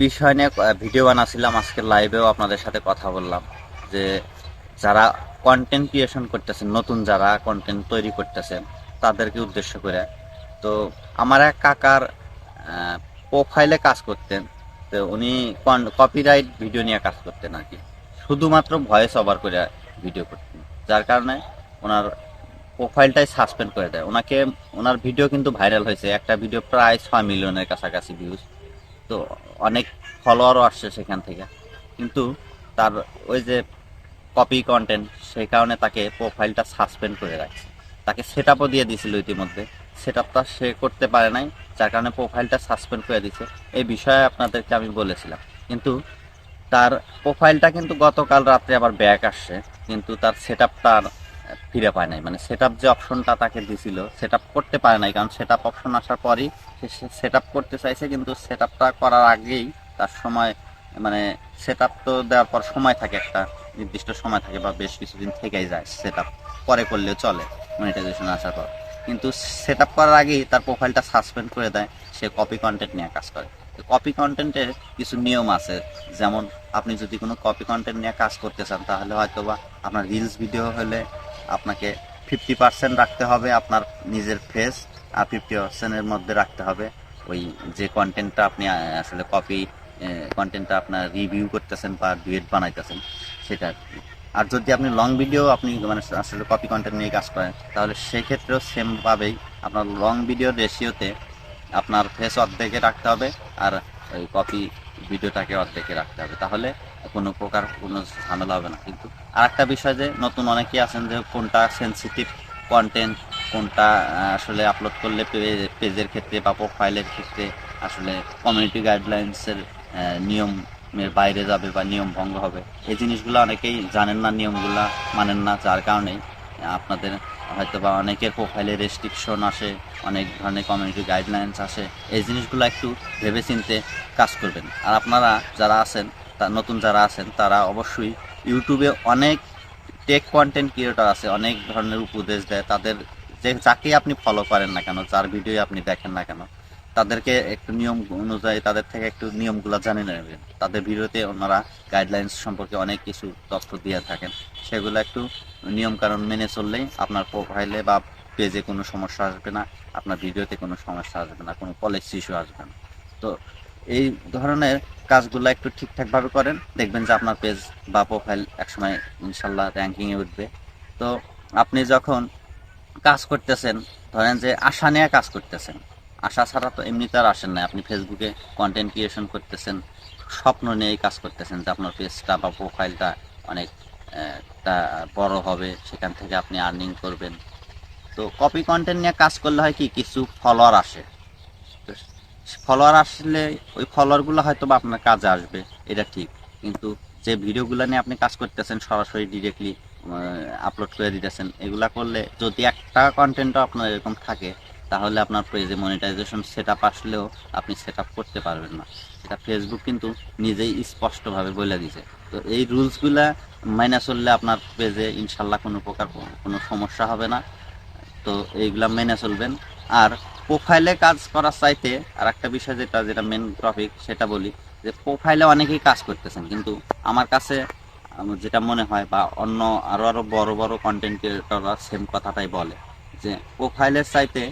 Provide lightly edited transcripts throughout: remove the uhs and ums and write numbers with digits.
বিষয় নিয়ে ভিডিও বানাচ্ছিলাম, আজকে লাইভেও আপনাদের সাথে কথা বললাম যে যারা কন্টেন্ট ক্রিয়েশন করতেছেন, নতুন যারা কন্টেন্ট তৈরি করতেছেন তাদেরকে উদ্দেশ্য করে। তো আমার এক কাকার প্রোফাইলে কাজ করতেন। তো উনি কপিরাইট ভিডিও নিয়ে কাজ করতেন আর কি, শুধুমাত্র ভয়েস ওভার করে ভিডিও করতেন, যার কারণে ওনার প্রোফাইলটাই সাসপেন্ড করে দেয় ওনাকে। ওনার ভিডিও কিন্তু ভাইরাল হয়েছে, একটা ভিডিও প্রায় 6 মিলিয়নের কাছাকাছি ভিউজ। তো অনেক ফলোয়ারও আসছে সেখান থেকে, কিন্তু তার ওই যে কপি কন্টেন্ট, সেই কারণে তাকে প্রোফাইলটা সাসপেন্ড করে রাখছে। তাকে সেট আপও দিয়ে দিয়েছিল ইতিমধ্যে, সেট আপটা সে করতে পারে নাই, যার কারণে প্রোফাইলটা সাসপেন্ড করে দিছে। এই বিষয়ে আপনাদেরকে আমি বলেছিলাম, কিন্তু তার প্রোফাইলটা কিন্তু গতকাল রাত্রে আবার ব্যাক আসছে, কিন্তু তার সেট আপটা ফিরে পায় নাই। মানে সেট আপ যে অপশনটা তাকে দিছিল, সেট আপ করতে পারে নাই, কারণ সেট আপ অপশন আসার পরই সে সেট আপ করতে চাইছে, কিন্তু সেট আপটা করার আগেই তার সময়, মানে সেট আপ তো দেওয়ার পর সময় থাকে, একটা নির্দিষ্ট সময় থাকে বা বেশ কিছুদিন থেকেই যায় সেট আপ, পরে করলেও চলে মনিটাইজেশন আসার পর। কিন্তু সেট আপ করার আগেই তার প্রোফাইলটা সাসপেন্ড করে দেয়, সে কপি কন্টেন্ট নিয়ে কাজ করে। কপি কন্টেন্টের কিছু নিয়ম আছে, যেমন আপনি যদি কোনো কপি কন্টেন্ট নিয়ে কাজ করতে চান, তাহলে হয়তো বা আপনার রিলস ভিডিও হলে আপনাকে 50% রাখতে হবে আপনার নিজের ফেস, আর 50%-এর মধ্যে রাখতে হবে ওই যে কন্টেন্টটা আপনি আসলে কপি কন্টেন্টটা আপনার রিভিউ করতেছেন বা ডুয়েট বানাইতেছেন সেটা আর কি। আর যদি আপনি লং ভিডিও আপনি মানে আসলে কপি কন্টেন্ট নিয়ে কাজ করেন, তাহলে সেক্ষেত্রেও সেমভাবেই আপনার লং ভিডিওর রেশিওতে আপনার ফেস অর্ধেকে রাখতে হবে, আর ওই কপি ভিডিওটাকে অর্ধেকে রাখতে হবে, তাহলে কোনো প্রকার কোনো ঝামেলা হবে না। কিন্তু আর একটা বিষয়, যে নতুন অনেকেই আছেন যে কোনটা সেন্সিটিভ কন্টেন্ট, কোনটা আসলে আপলোড করলে পেজের ক্ষেত্রে বা প্রোফাইলের ক্ষেত্রে আসলে কমিউনিটি গাইডলাইন্সের নিয়মের বাইরে যাবে বা নিয়ম ভঙ্গ হবে, এই জিনিসগুলো অনেকেই জানেন না, নিয়মগুলো মানেন না, যার কারণেই আপনাদের হয়তো বা অনেকের প্রোফাইলে রেস্ট্রিকশন আসে, অনেক ধরনের কমিউনিটি গাইডলাইন্স আসে। এই জিনিসগুলো একটু ভেবে চিনতে কাজ করবেন। আর আপনারা যারা আছেন, নতুন যারা আছেন, তারা অবশ্যই ইউটিউবে অনেক টেক কন্টেন্ট ক্রিয়েটর আছে, অনেক ধরনের উপদেশ দেয়। তাদের যে যাকে আপনি ফলো করেন না কেন, যার ভিডিও আপনি দেখেন না কেন, তাদেরকে একটু নিয়ম অনুযায়ী তাদের থেকে একটু নিয়মগুলো জানে নেবেন। তাদের ভিডিওতে ওনারা গাইডলাইন্স সম্পর্কে অনেক কিছু তথ্য দিয়ে থাকেন, সেগুলো একটু নিয়ম কানুন মেনে চললেই আপনার প্রোফাইলে বা পেজে কোনো সমস্যা আসবে না, আপনার ভিডিওতে কোনো সমস্যা আসবে না, কোনো পলিসি ইস্যু আসবে না। তো এই ধরনের কাজগুলো একটু ঠিকঠাকভাবে করেন, দেখবেন যে আপনার পেজ বা প্রোফাইল একসময় ইনশাল্লাহ র্যাঙ্কিংয়ে উঠবে। তো আপনি যখন কাজ করতেছেন, ধরেন যে আশা নিয়ে কাজ করতেছেন, আশা ছাড়া তো এমনিতে আর আসেন না। আপনি ফেসবুকে কন্টেন্ট ক্রিয়েশন করতেছেন, স্বপ্ন নিয়েই কাজ করতেছেন যে আপনার পেজটা বা প্রোফাইলটা অনেক একটা বড় হবে, সেখান থেকে আপনি আর্নিং করবেন। তো কপি কন্টেন্ট নিয়ে কাজ করলে হয় কি, কিছু ফলোয়ার আসে। তো ফলোয়ার আসলে ওই ফলোয়ারগুলো হয়তো বা আপনার কাজে আসবে, এটা ঠিক। কিন্তু যে ভিডিওগুলো নিয়ে আপনি কাজ করতেছেন, সরাসরি ডিরেক্টলি আপলোড করে দিতেছেন, এগুলা করলে যদি একটা কন্টেন্টও আপনার এরকম থাকে, তাহলে আপনার পেজে মনিটাইজেশন সেট আপ আসলেও আপনি সেট আপ করতে পারবেন না। সেটা ফেসবুক কিন্তু নিজেই স্পষ্টভাবে বলে দিয়েছে। তো এই রুলসগুলা মাইনা চললে আপনার পেজে ইনশাল্লাহ কোনো প্রকার কোনো সমস্যা হবে না। তো এইগুলা মেনে চলবেন। আর প্রোফাইলে কাজ করার চাইতে আর একটা বিষয়, যেটা যেটা মেন টপিক, সেটা বলি যে প্রোফাইলে অনেকেই কাজ করতেছেন, কিন্তু আমার কাছে যেটা মনে হয়, বা অন্য আরো বড় বড় কন্টেন্ট ক্রিয়েটররা সেম কথাটাই বলে, যে প্রোফাইলের চাইতে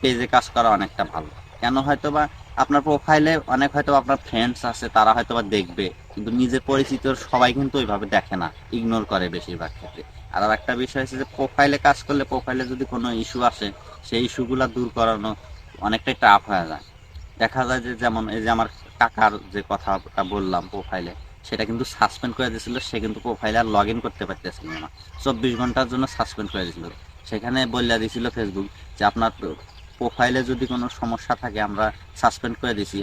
পেজে কাজ করা অনেকটা ভালো। কেন? হয়তো বা আপনার প্রোফাইলে অনেক হয়তো আপনার ফ্রেন্ডস আছে, তারা হয়তো বা দেখবে, কিন্তু নিজের পরিচিত সবাই কিন্তু ওইভাবে দেখে না, ইগনোর করে বেশিরভাগ ক্ষেত্রে। আর একটা বিষয় আছে যে প্রোফাইলে কাজ করলে, প্রোফাইলে যদি কোনো ইস্যু আসে, সেই ইস্যুগুলো দূর করানো অনেকটাই টাফ হয়ে যায়। দেখা যায় যে, যেমন এই যে আমার কাকার যে কথাটা বললাম প্রোফাইলে, সেটা কিন্তু সাসপেন্ড করে দিয়েছিল। সে কিন্তু প্রোফাইলে আর লগ ইন করতে পারতেছিল না, 24 ঘন্টার জন্য সাসপেন্ড করে দিয়েছিল। সেখানে বলে দিয়েছিল ফেসবুক যে আপনার প্রোফাইলে যদি কোনো সমস্যা থাকে, আমরা সাসপেন্ড করে দিছি,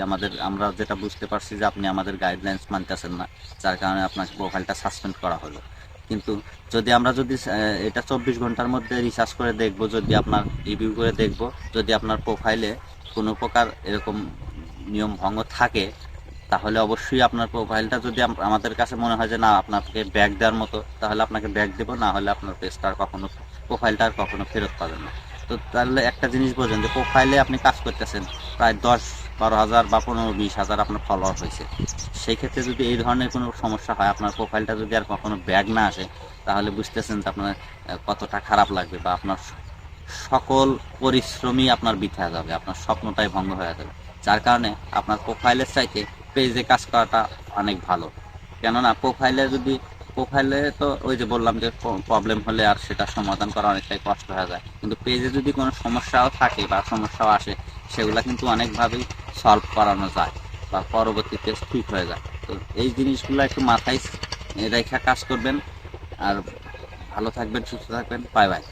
আমরা যেটা বুঝতে পারছি যে আপনি আমাদের গাইডলাইন্স মানতেছেন না, যার কারণে আপনার প্রোফাইলটা সাসপেন্ড করা হলো। কিন্তু যদি এটা 24 ঘন্টার মধ্যে রিসার্চ করে দেখবো, যদি আপনার রিভিউ করে দেখবো, যদি আপনার প্রোফাইলে কোনো প্রকার এরকম নিয়ম ভঙ্গ থাকে, তাহলে অবশ্যই আপনার প্রোফাইলটা যদি আমাদের কাছে মনে হয় যে না, আপনাকে ব্যাক দেওয়ার মতো, তাহলে আপনাকে ব্যাক দেবো, না হলে আপনার পেজটা আর কখনো, প্রোফাইলটা আর কখনো ফেরত পাবেন না। তো তাহলে একটা জিনিস বোঝেন যে প্রোফাইলে আপনি কাজ করতেছেন প্রায় 12,000 বা 15-20,000 আপনার ফলোয়ার হয়েছে, সেই ক্ষেত্রে যদি এই ধরনের কোনো সমস্যা হয়, আপনার প্রোফাইলটা যদি আর কখনো ব্যাক না আসে, তাহলে বুঝতেছেন যে আপনার কতটা খারাপ লাগবে, বা আপনার সকল পরিশ্রমই আপনার বৃথা যাবে, আপনার স্বপ্নটাই ভঙ্গ হয়ে যাবে। যার কারণে আপনার প্রোফাইলের চাইতে পেজে কাজ করাটা অনেক ভালো। কেননা প্রোফাইলে তো ওই যে বললাম যে প্রবলেম হলে আর সেটা সমাধান করা অনেকটাই কষ্ট হয়ে যায়, কিন্তু পেজে যদি কোনো সমস্যাও থাকে বা সমস্যাও আসে, সেগুলো কিন্তু অনেকভাবেই সলভ করানো যায় বা পরবর্তীতে ঠিক হয়ে যায়। তো এই জিনিসগুলো একটু মাথায় রেখে কাজ করবেন। আর ভালো থাকবেন, সুস্থ থাকবেন। Bye bye.